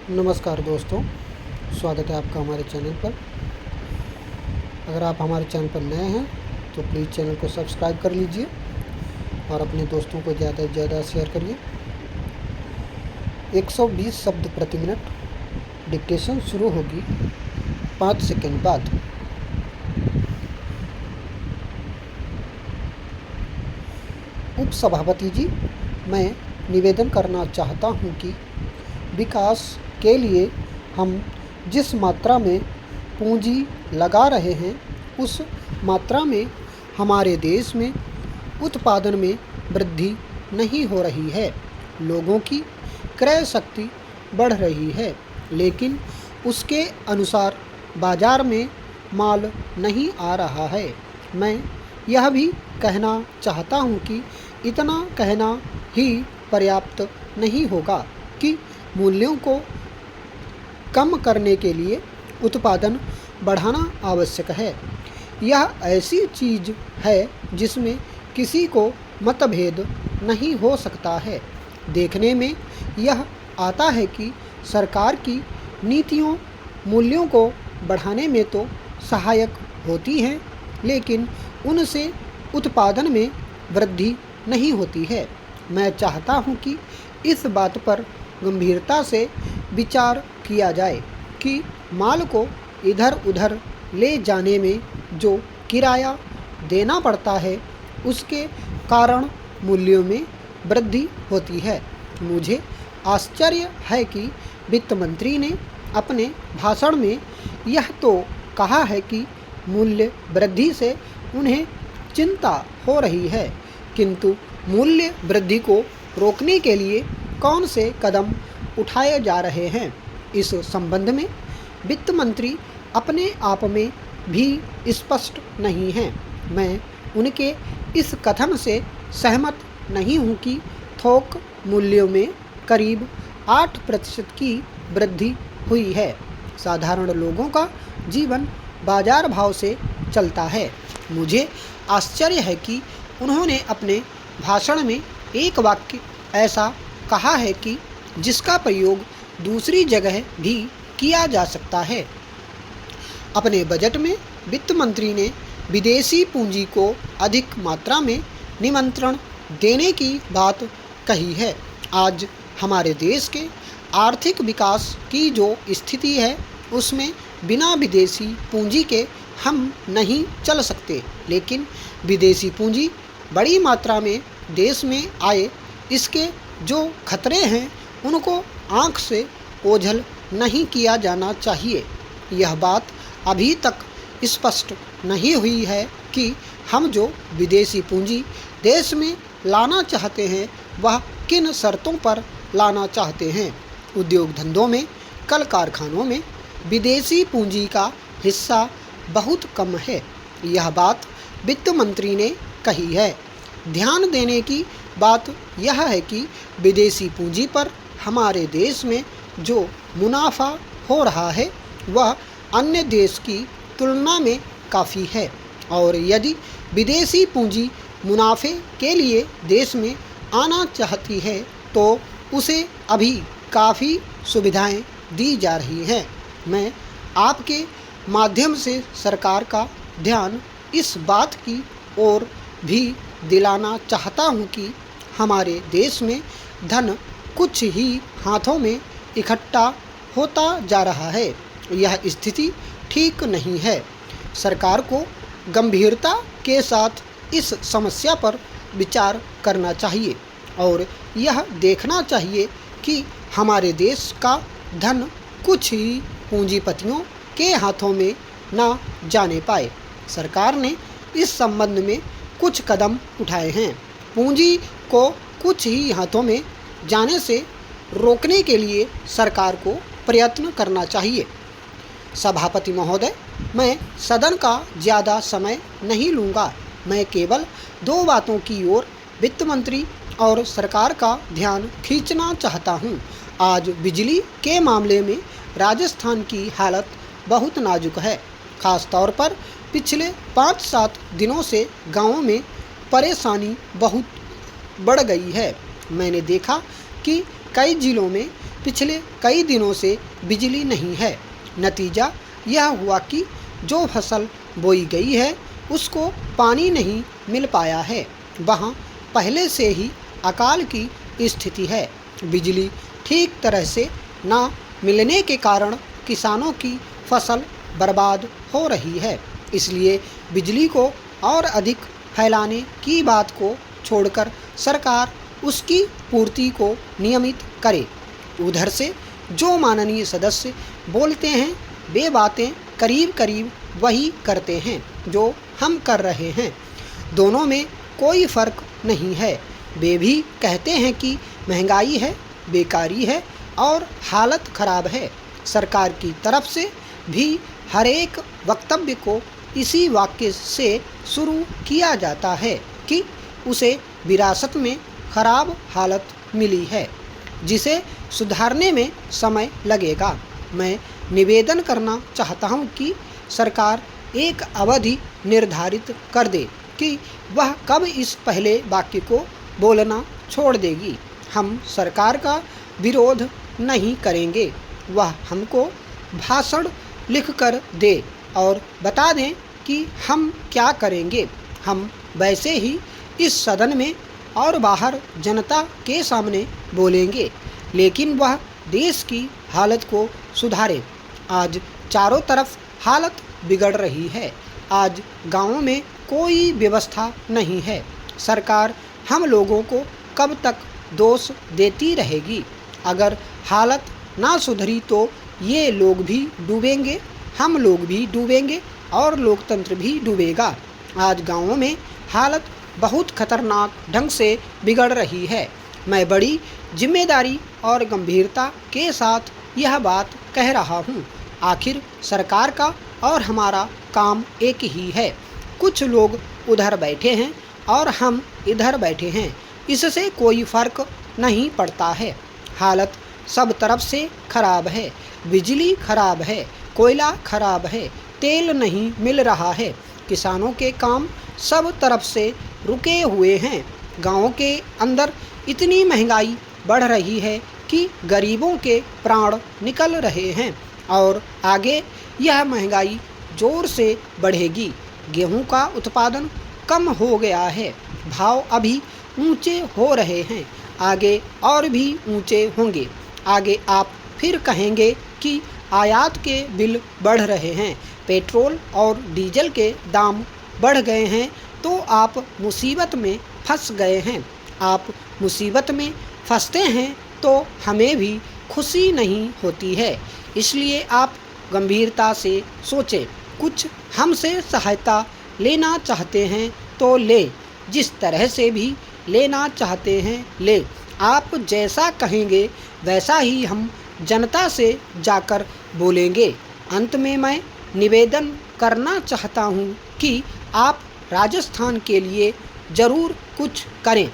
नमस्कार दोस्तों, स्वागत है आपका हमारे चैनल पर। अगर आप हमारे चैनल पर नए हैं तो प्लीज़ चैनल को सब्सक्राइब कर लीजिए और अपने दोस्तों को ज़्यादा से ज़्यादा शेयर करिए। 120 शब्द प्रति मिनट। डिक्टेशन शुरू होगी 5 सेकंड बाद। उपसभापति जी, मैं निवेदन करना चाहता हूं कि विकास के लिए हम जिस मात्रा में पूंजी लगा रहे हैं उस मात्रा में हमारे देश में उत्पादन में वृद्धि नहीं हो रही है। लोगों की क्रय शक्ति बढ़ रही है, लेकिन उसके अनुसार बाजार में माल नहीं आ रहा है। मैं यह भी कहना चाहता हूँ कि इतना कहना ही पर्याप्त नहीं होगा कि मूल्यों को कम करने के लिए उत्पादन बढ़ाना आवश्यक है। यह ऐसी चीज़ है जिसमें किसी को मतभेद नहीं हो सकता है। देखने में यह आता है कि सरकार की नीतियों मूल्यों को बढ़ाने में तो सहायक होती हैं, लेकिन उनसे उत्पादन में वृद्धि नहीं होती है। मैं चाहता हूं कि इस बात पर गंभीरता से विचार किया जाए कि माल को इधर उधर ले जाने में जो किराया देना पड़ता है उसके कारण मूल्यों में वृद्धि होती है। मुझे आश्चर्य है कि वित्त मंत्री ने अपने भाषण में यह तो कहा है कि मूल्य वृद्धि से उन्हें चिंता हो रही है, किंतु मूल्य वृद्धि को रोकने के लिए कौन से कदम उठाए जा रहे हैं, इस संबंध में वित्त मंत्री अपने आप में भी स्पष्ट नहीं हैं। मैं उनके इस कथन से सहमत नहीं हूं कि थोक मूल्यों में करीब 8% की वृद्धि हुई है। साधारण लोगों का जीवन बाजार भाव से चलता है। मुझे आश्चर्य है कि उन्होंने अपने भाषण में एक वाक्य ऐसा कहा है कि जिसका प्रयोग दूसरी जगह भी किया जा सकता है। अपने बजट में वित्त मंत्री ने विदेशी पूंजी को अधिक मात्रा में निमंत्रण देने की बात कही है। आज हमारे देश के आर्थिक विकास की जो स्थिति है उसमें बिना विदेशी पूंजी के हम नहीं चल सकते, लेकिन विदेशी पूंजी बड़ी मात्रा में देश में आए, इसके जो खतरे हैं उनको आंख से ओझल नहीं किया जाना चाहिए। यह बात अभी तक स्पष्ट नहीं हुई है कि हम जो विदेशी पूंजी देश में लाना चाहते हैं वह किन शर्तों पर लाना चाहते हैं। उद्योग धंधों में, कल कारखानों में विदेशी पूंजी का हिस्सा बहुत कम है। यह बात वित्त मंत्री ने कही है। ध्यान देने की बात यह है कि विदेशी पूंजी पर हमारे देश में जो मुनाफा हो रहा है वह अन्य देश की तुलना में काफ़ी है, और यदि विदेशी पूंजी मुनाफे के लिए देश में आना चाहती है तो उसे अभी काफ़ी सुविधाएं दी जा रही हैं। मैं आपके माध्यम से सरकार का ध्यान इस बात की ओर भी दिलाना चाहता हूं कि हमारे देश में धन कुछ ही हाथों में इकट्ठा होता जा रहा है। यह स्थिति ठीक नहीं है। सरकार को गंभीरता के साथ इस समस्या पर विचार करना चाहिए और यह देखना चाहिए कि हमारे देश का धन कुछ ही पूंजीपतियों के हाथों में न जाने पाए। सरकार ने इस संबंध में कुछ कदम उठाए हैं। पूंजी को कुछ ही हाथों में जाने से रोकने के लिए सरकार को प्रयत्न करना चाहिए। सभापति महोदय, मैं सदन का ज़्यादा समय नहीं लूँगा। मैं केवल 2 बातों की ओर वित्त मंत्री और सरकार का ध्यान खींचना चाहता हूँ। आज बिजली के मामले में राजस्थान की हालत बहुत नाजुक है। खास तौर पर पिछले 5-7 दिनों से गाँवों में परेशानी बहुत बढ़ गई है। मैंने देखा कि कई जिलों में पिछले कई दिनों से बिजली नहीं है। नतीजा यह हुआ कि जो फसल बोई गई है उसको पानी नहीं मिल पाया है। वहाँ पहले से ही अकाल की स्थिति है। बिजली ठीक तरह से ना मिलने के कारण किसानों की फसल बर्बाद हो रही है। इसलिए बिजली को और अधिक फैलाने की बात को छोड़कर सरकार उसकी पूर्ति को नियमित करे। उधर से जो माननीय सदस्य बोलते हैं वे बातें करीब करीब वही करते हैं जो हम कर रहे हैं। दोनों में कोई फ़र्क नहीं है। वे भी कहते हैं कि महंगाई है, बेकारी है और हालत ख़राब है। सरकार की तरफ से भी हर एक वक्तव्य को इसी वाक्य से शुरू किया जाता है कि उसे विरासत में खराब हालत मिली है जिसे सुधारने में समय लगेगा। मैं निवेदन करना चाहता हूं कि सरकार एक अवधि निर्धारित कर दे कि वह कब इस पहले वाक्य को बोलना छोड़ देगी। हम सरकार का विरोध नहीं करेंगे। वह हमको भाषण लिखकर दे और बता दें कि हम क्या करेंगे। हम वैसे ही इस सदन में और बाहर जनता के सामने बोलेंगे, लेकिन वह देश की हालत को सुधारे। आज चारों तरफ हालत बिगड़ रही है। आज गाँवों में कोई व्यवस्था नहीं है। सरकार हम लोगों को कब तक दोष देती रहेगी। अगर हालत ना सुधरी तो ये लोग भी डूबेंगे, हम लोग भी डूबेंगे और लोकतंत्र भी डूबेगा। आज गाँवों में हालत बहुत खतरनाक ढंग से बिगड़ रही है। मैं बड़ी जिम्मेदारी और गंभीरता के साथ यह बात कह रहा हूँ। आखिर सरकार का और हमारा काम एक ही है। कुछ लोग उधर बैठे हैं और हम इधर बैठे हैं, इससे कोई फ़र्क नहीं पड़ता है। हालत सब तरफ से खराब है। बिजली खराब है, कोयला खराब है, तेल नहीं मिल रहा है। किसानों के काम सब तरफ से रुके हुए हैं। गाँव के अंदर इतनी महंगाई बढ़ रही है कि गरीबों के प्राण निकल रहे हैं और आगे यह महंगाई ज़ोर से बढ़ेगी। गेहूं का उत्पादन कम हो गया है, भाव अभी ऊंचे हो रहे हैं, आगे और भी ऊंचे होंगे। आगे आप फिर कहेंगे कि आयात के बिल बढ़ रहे हैं, पेट्रोल और डीजल के दाम बढ़ गए हैं, तो आप मुसीबत में फंस गए हैं। आप मुसीबत में फंसते हैं तो हमें भी खुशी नहीं होती है। इसलिए आप गंभीरता से सोचें। कुछ हमसे सहायता लेना चाहते हैं तो ले, जिस तरह से भी लेना चाहते हैं ले। आप जैसा कहेंगे वैसा ही हम जनता से जाकर बोलेंगे। अंत में मैं निवेदन करना चाहता हूं कि आप राजस्थान के लिए ज़रूर कुछ करें।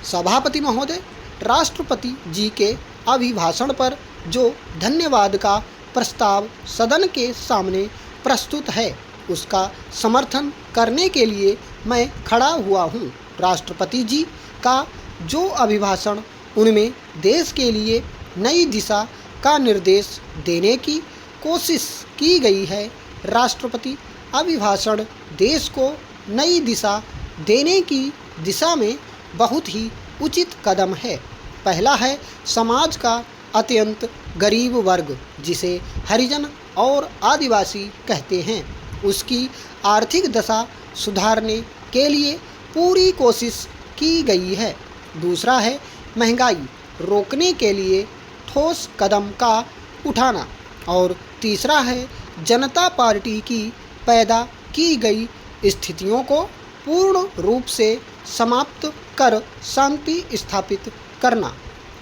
सभापति महोदय, राष्ट्रपति जी के अभिभाषण पर जो धन्यवाद का प्रस्ताव सदन के सामने प्रस्तुत है उसका समर्थन करने के लिए मैं खड़ा हुआ हूँ। राष्ट्रपति जी का जो अभिभाषण, उनमें देश के लिए नई दिशा का निर्देश देने की कोशिश की गई है। राष्ट्रपति अभिभाषण देश को नई दिशा देने की दिशा में बहुत ही उचित कदम है। पहला है समाज का अत्यंत गरीब वर्ग, जिसे हरिजन और आदिवासी कहते हैं, उसकी आर्थिक दशा सुधारने के लिए पूरी कोशिश की गई है। दूसरा है महंगाई रोकने के लिए ठोस कदम का उठाना। और तीसरा है जनता पार्टी की पैदा की गई स्थितियों को पूर्ण रूप से समाप्त कर शांति स्थापित करना।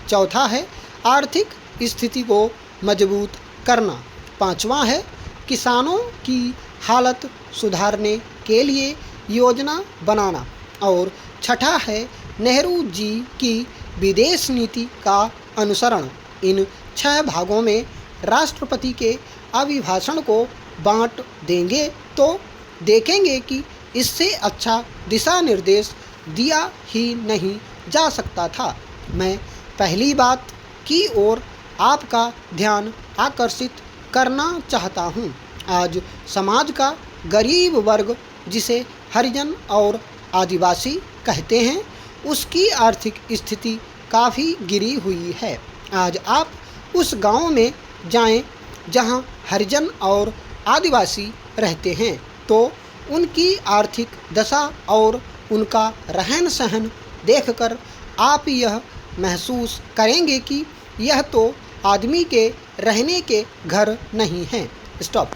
चौथा है आर्थिक स्थिति को मजबूत करना। पांचवा है किसानों की हालत सुधारने के लिए योजना बनाना। और छठा है नेहरू जी की विदेश नीति का अनुसरण। इन 6 भागों में राष्ट्रपति के अभिभाषण को बांट देंगे तो देखेंगे कि इससे अच्छा दिशा निर्देश दिया ही नहीं जा सकता था। मैं पहली बात की ओर आपका ध्यान आकर्षित करना चाहता हूँ। आज समाज का गरीब वर्ग, जिसे हरिजन और आदिवासी कहते हैं, उसकी आर्थिक स्थिति काफ़ी गिरी हुई है। आज आप उस गांव में जाएं जहां हरिजन और आदिवासी रहते हैं, तो उनकी आर्थिक दशा और उनका रहन सहन देखकर आप यह महसूस करेंगे कि यह तो आदमी के रहने के घर नहीं हैं। स्टॉप।